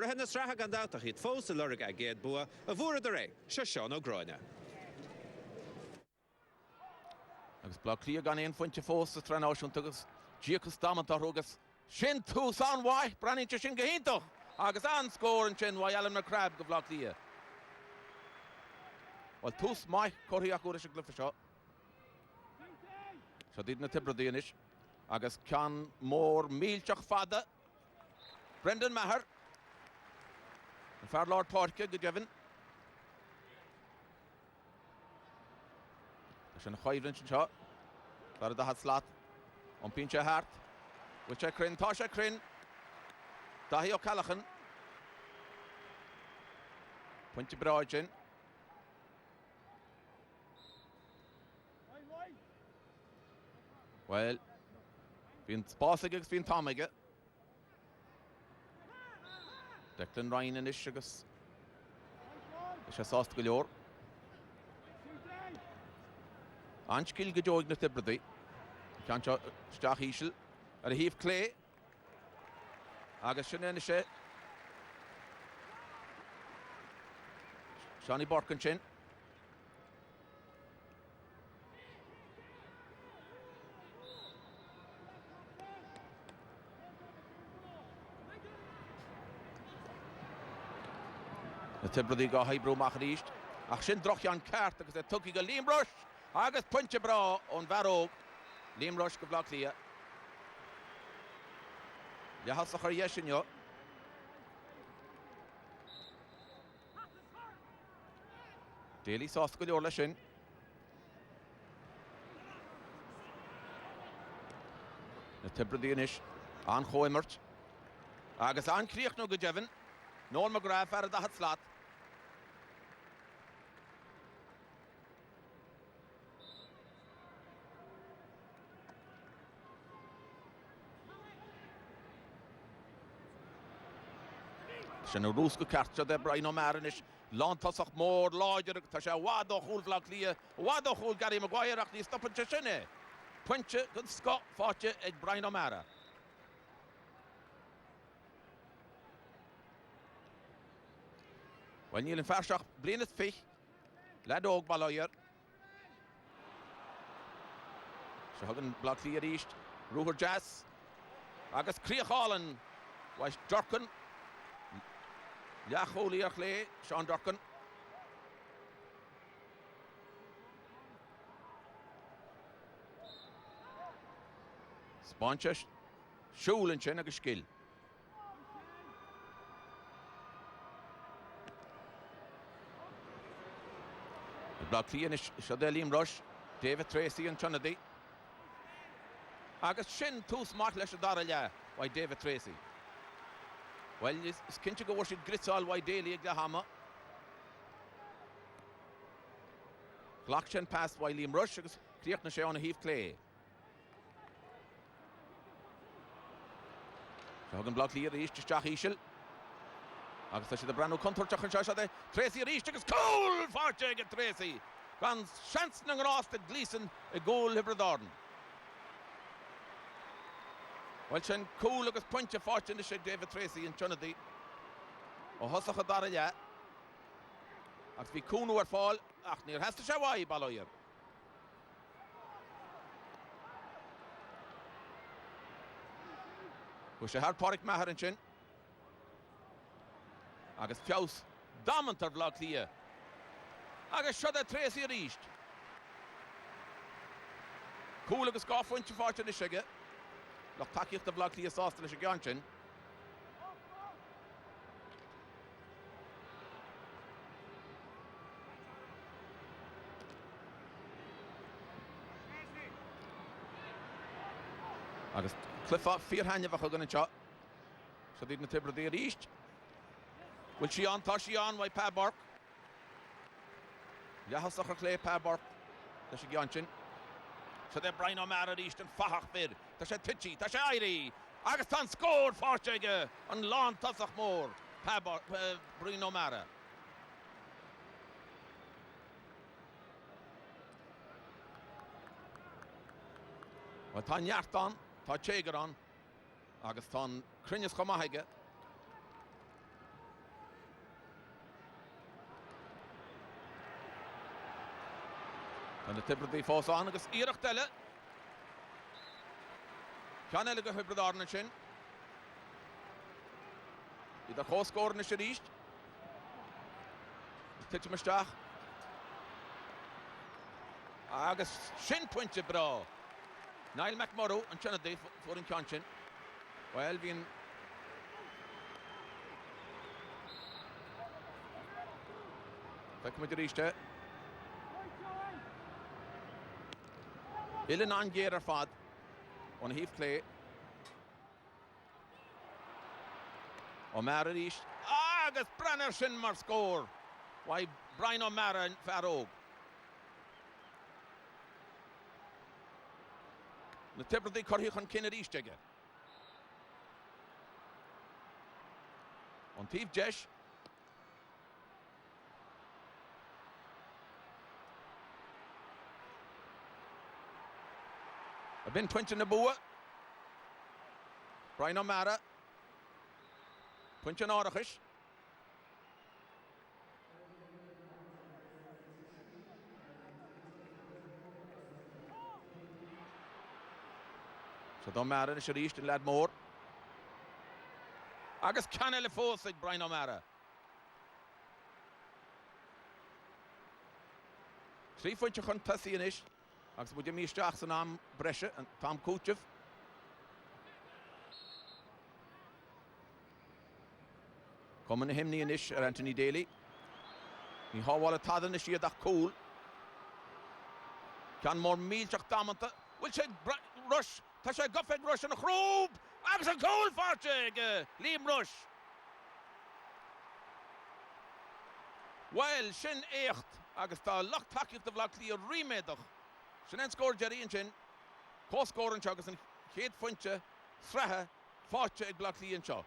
Rehanna stracha gan dáta hit fós a lurg a géad bua a bhúra de ré, se Seán ó Gráine. Agus blog clia gan éon fointe fós a trená sin tugus díachas damanta rugus sin tús an bhaith branninte sin gohíntoch agus an scór an sin bhaith elam na crab go blog clia. Wel tús maith corthaíach úr is a glyfa seo. Seo dyd na Tipperary inis agus can mór mílteach fada. Brendan Maher. Yn ffer Lord Parker go gefn. Sy'n chwaifryn sy'n sio. Dar y dahad slat. Ond pinche hart. Wycha cryn, Tasha cryn. Dahi o Calachan. Pwynt i Broedyn. Wel, fi'n sbosig agos fi'n tomig. Declan Ryan yn eisiau agos. Eisiau sost gylior. Anschgil gyjoig na Tipperary. Can sio stiach isil. Ar y hif Clay. Agos sy'n yn eisiau. Siani Borcan sy'n. Na Tipperary go haibbrú mach ríist. Ach sin droch an ceart agus tugi go Liam Rush. Agus puinte bra ón bheróg. Liam Rush go blach lia. Lehasach ar yesin jo. Daly sás go leor lei sin. Na Tipperary inis. An choimert. Agus an críoch nó go Devin. Noel McGrath ar y dahad slat. Sy'n nhw rwsg o cartio de Brian O'Marin Lantasach môr laidir ta sé wad o chŵl flag lia. Wad o chŵl Gary Maguire ach ni stoppen se sinne. Puntje gan Scott fátje ag Brian O'Mara. Wel níl yn fersach blinas fich. Led og balair. Se hagan blag lia ríist. Rúhar Jazz. Agus Criachálan. Weis Durcan. Leach Holy ar chlé, Sean Durcan. Spáinte siúlann sin agus scill. Blag clían is Liam Rush, David Tracy an Trinity. Agus sin tús mach leis a dara le, wai David Tracy. Well, is cinse go bhfuir gritsáil wai Daly ag le hama. Glach sin pass wai Liam Rush agus críoch na sé an a híomh Clay. Se hagan blag líar ríist isteach ísil. Agus tá siad a brandú contorteach an seo de Tracy ríist agus cúl fáte ag Tracy. Gan seans na grásta Gleeson a gúl Hibbredáden. Well, sin cúl agus puinte fáte na sé David Tracy an Trinity. O hosach a dara le. Agus bhí cúnú ar fáil, ach níor heasta sé bhaid balair. Go sé thar Pádraig Maher an sin. Agus fiaus damantar blag lia. Agus siad a Tracy a ríist. Cúl agus gáfuinte fáte na sige. Lach takeíocht a blag lia sásta leis a gceann sin. Agus clufa fíorthainneamh a gan an seo. Se dtí na Tipperary a ríist. Bhfuil sí an, tá sí an, bhaid Páborc. Leahasach ar clé Páborc leis a gceann sin. Se de Brian O'Mara ríist an fachach fir. Tá sé tití, tá sé airí. Agus tá scór fáte aige an lán tasach mór. Brian O'Mara. Well, tá neart an, tá tégar an. Agus tá crinneas chomá aige. And the Tipperary fós an agus iarach dele. Cean eile go hybrid na sin. Iad a chóscóir na sé ríist. Titte meisteach. Agus sin pointe bra. Niall McMurrow an tena dé for an cean sin. Well, bhíon Feic muid ríiste. Ilan an géar ar fad. On híomh clé. O'Mara ríist. Agus Brenner sin mar scór. Why Brian O'Mara and Farrow. Na Tipperary corthíoch an cinna ríiste aige. On tíomh deis. A bin pointe na bua. Brian O'Mara. Pointe an árachis. So O'Mara is ríist in lad mór. Agus cean eile fós ag Brian O'Mara. Trí fointe chun tusaí inis. Agus bud míisteach san am breise an Tom Cúteh. Cuman na himní inis ar Anthony Daly. Ní hábháil a tadan is siad ach cúl. Cean mór mílteach dámanta. Bhfuil sé rush. Tá sé gofed rush an a chrúb. Agus an cúl fáte ag Liam Rush. Well, sin écht agus tá loch takeíocht a bhlach lí a riméadach. Sin an scór Jerry an sin. Cóscór an seo agus an chéad fointe sreathe fáte ag bhlach lí an seo.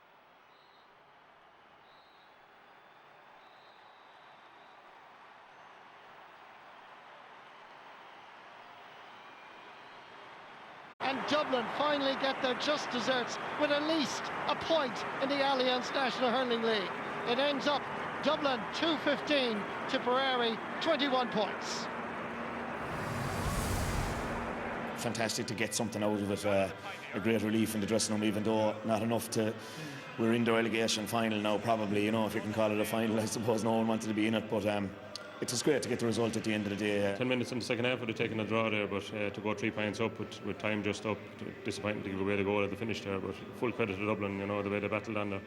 And Dublin finally get their just desserts with at least a point in the Allianz National Hurling League. It ends up Dublin 2-15, Tipperary 21 points. Fantastic to get something out of it, a great relief in the dressing room, even though not enough to... We're in the relegation final now, probably, you know, if you can call it a final. I suppose no one wanted to be in it, but it was great to get the result at the end of the day. 10 minutes in the second half would have taken a draw there, but to go 3 points up with time just up, disappointing to give away the goal at the finish there, but full credit to Dublin, you know, the way they battled on there.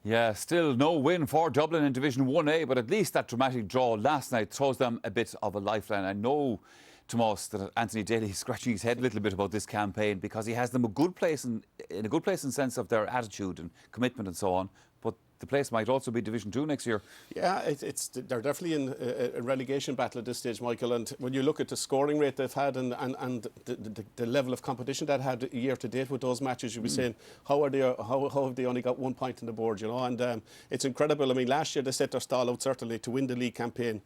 Yeah, still no win for Dublin in Division 1A, but at least that dramatic draw last night throws them a bit of a lifeline. I know, Tomas, that Anthony Daly is scratching his head a little bit about this campaign because he has them in a good place in sense of their attitude and commitment and so on. But the place might also be Division 2 next year. Yeah, they're definitely in a relegation battle at this stage, Michael. And when you look at the scoring rate they've had and the level of competition that had year to date with those matches, you'd be saying, how have they only got 1 point on the board, you know? And it's incredible. I mean, last year they set their stall out certainly to win the league campaign.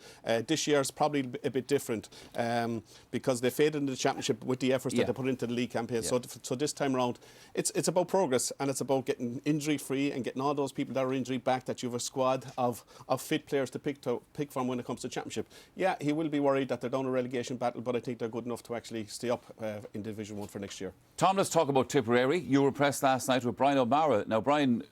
This year is probably a bit different because they faded in the championship with the efforts that they put into the league campaign. Yeah. So this time around, it's about progress and it's about getting injury free and getting all those people that are injury back, that you have a squad of fit players to pick from when it comes to championship. Yeah, he will be worried that they're down a relegation battle, but I think they're good enough to actually stay up in Division 1 for next year. Tom, let's talk about Tipperary. You were impressed last night with Brian O'Mara. Now, Brian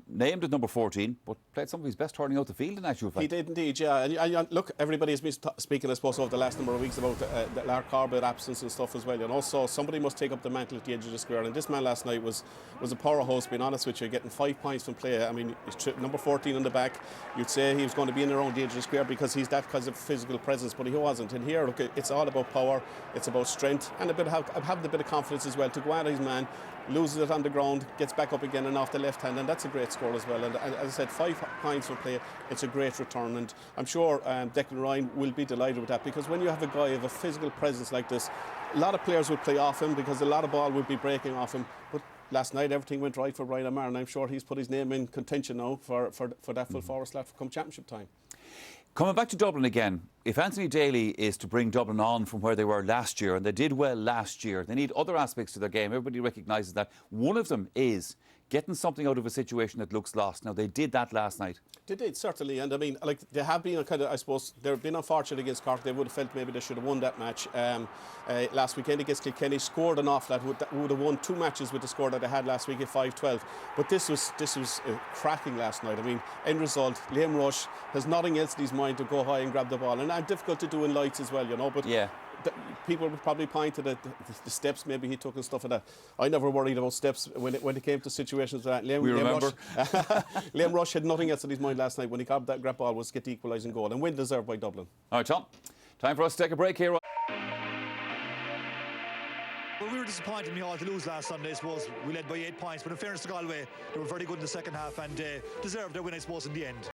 named at number 14, but played some of his best turning out the field in actual fact. He did indeed, yeah. And look, everybody has been speaking, I suppose, over the last number of weeks about the Lark Corbett absence and stuff as well. And also, somebody must take up the mantle at the edge of the square. And this man last night was a powerhouse, being honest with you, getting 5 points from play. I mean, number 14 on the back, you'd say he was going to be in around the edge of the square because he's that kind of physical presence, but he wasn't. And here, look, it's all about power, it's about strength, and have a bit of confidence as well to go at his man, loses it on the ground, gets back up again and off the left hand, and that's a great score as well. And as I said, 5 points from play, it's a great return, and I'm sure Declan Ryan will be delighted with that, because when you have a guy of a physical presence like this, a lot of players would play off him because a lot of ball would be breaking off him, but last night everything went right for Brian O'Mara, and I'm sure he's put his name in contention now for that full forward slot come championship time. Coming back to Dublin again, if Anthony Daly is to bring Dublin on from where they were last year, and they did well last year, they need other aspects to their game. Everybody recognises that. One of them is getting something out of a situation that looks lost. Now, they did that last night. They did, certainly. And I mean, like, they have been kind of, I suppose, they've been unfortunate against Cork. They would have felt maybe they should have won that match. Last weekend against Kilkenny, scored an awful lot. That would have won 2 matches with the score that they had last week at 5-12. But this was cracking last night. I mean, end result, Liam Rush has nothing else in his mind to go high and grab the ball. And difficult to do in lights as well, you know. But yeah. People would probably point to the steps maybe he took and stuff like that. I never worried about steps when it came to situations like that. Liam Rush had nothing else in his mind last night when he grabbed that ball was get the equalising goal and win deserved by Dublin. All right, Tom. Time for us to take a break here. Well, we were disappointed in Micheál to lose last Sunday. I suppose we led by 8 points, but in fairness to Galway, they were very good in the second half and deserved their win, I suppose, in the end.